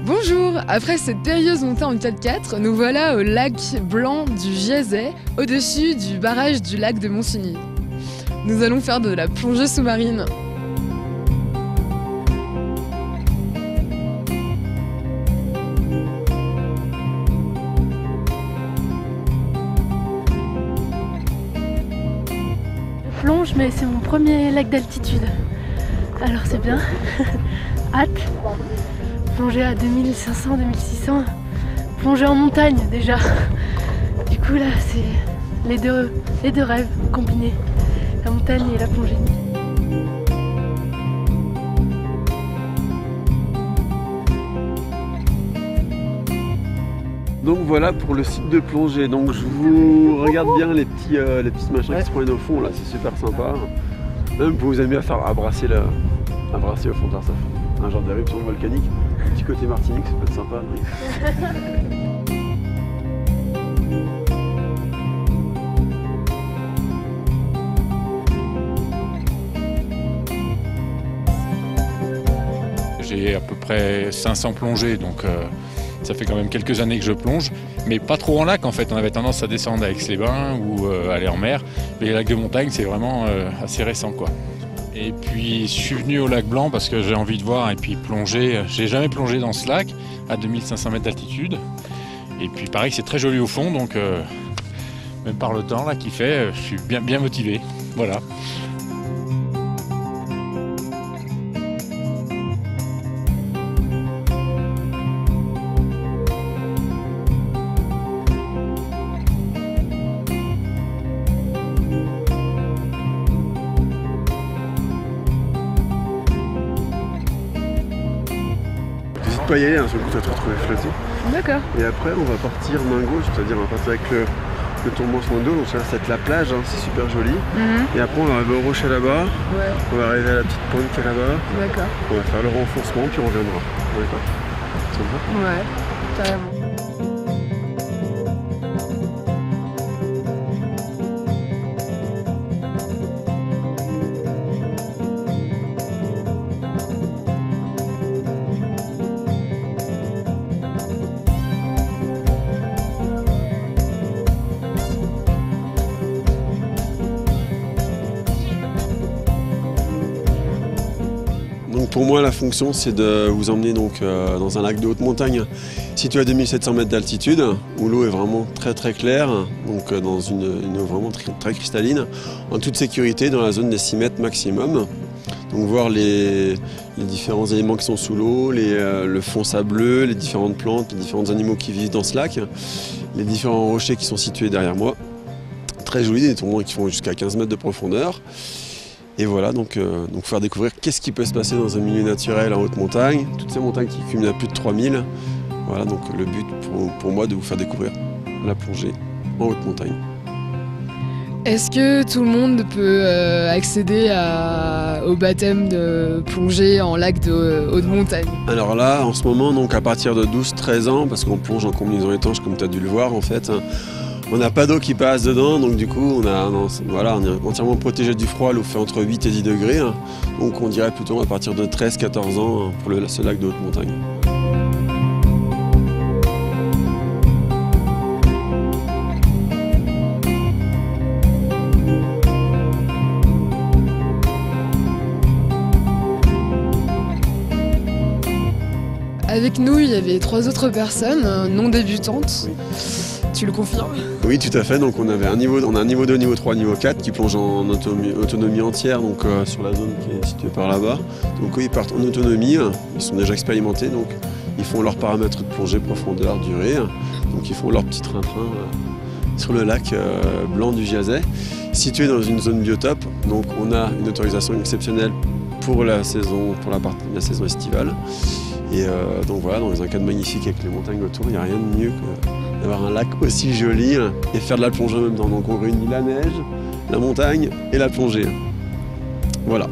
Bonjour, après cette périlleuse montée en 4x4, nous voilà au lac blanc du Giazet, au-dessus du barrage du lac de Monsigny. Nous allons faire de la plongée sous-marine. Je plonge, mais c'est mon premier lac d'altitude. Alors c'est bien. Hâte. Plonger à 2500, 2600. Plonger en montagne déjà. Du coup là, c'est les deux rêves combinés. La montagne et la plongée. Donc voilà pour le site de plongée. Donc je vous regarde bien les petits machins qui se prennent au fond là, c'est super sympa. Même vous vous aimez à faire brasser au fond de ça fait un genre d'éruption volcanique. Petit côté Martinique, ça peut être sympa. J'ai à peu près 500 plongées, donc ça fait quand même quelques années que je plonge, mais pas trop en lac en fait. On avait tendance à descendre à Aix-les-Bains ou aller en mer, mais les lacs de montagne c'est vraiment assez récent quoi. Et puis je suis venu au lac Blanc parce que j'ai envie de voir et puis plonger. J'ai jamais plongé dans ce lac à 2500 mètres d'altitude. Et puis pareil c'est très joli au fond, donc même par le temps là qu'il fait, je suis bien motivé. Voilà. Pas y aller, un seul coup tu vas te retrouver flotté. D'accord. Et après on va partir main gauche, c'est-à-dire on va partir avec le tourment sur le dos, donc ça va être la plage, hein, c'est super joli. Et après on va arriver au rocher là-bas, on va arriver à la petite pointe qui est là-bas. D'accord. On va faire le renfoncement puis on reviendra. D'accord. Ça te va ? Ouais, carrément. Donc pour moi la fonction c'est de vous emmener donc, dans un lac de haute montagne situé à 2700 mètres d'altitude où l'eau est vraiment très claire, donc dans une eau vraiment très cristalline, en toute sécurité dans la zone des 6 mètres maximum. Donc voir les différents éléments qui sont sous l'eau, le fond sableux, les différentes plantes, les différents animaux qui vivent dans ce lac, les différents rochers qui sont situés derrière moi. Très jolis, des tourments qui font jusqu'à 15 mètres de profondeur. Et voilà, donc faire découvrir qu'est-ce qui peut se passer dans un milieu naturel en haute montagne, toutes ces montagnes qui cumulent à plus de 3000. Voilà, donc le but pour moi de vous faire découvrir la plongée en haute montagne. Est-ce que tout le monde peut accéder au baptême de plongée en lac de haute montagne? Alors là, en ce moment, donc à partir de 12-13 ans, parce qu'on plonge en combinaison étanche comme tu as dû le voir en fait, on n'a pas d'eau qui passe dedans, donc du coup on est entièrement protégé du froid, l'eau fait entre 8 et 10 degrés, donc on dirait plutôt à partir de 13-14 ans pour ce lac de haute montagne. Avec nous, il y avait 3 autres personnes non débutantes. Oui. Tu le confirmes? Oui, tout à fait. Donc on a un niveau 2, niveau 3, niveau 4 qui plongent en autonomie entière, donc sur la zone qui est située par là-bas. Donc eux, ils partent en autonomie, ils sont déjà expérimentés, donc ils font leurs paramètres de plongée, profondeur, durée. Donc ils font leur petit train-train sur le lac blanc du Giazet, situé dans une zone biotope. Donc on a une autorisation exceptionnelle pour la saison estivale. Et donc voilà, dans un cadre magnifique avec les montagnes autour, il n'y a rien de mieux que d'avoir un lac aussi joli et faire de la plongée en même temps. Donc on réunit la neige, la montagne et la plongée. Voilà.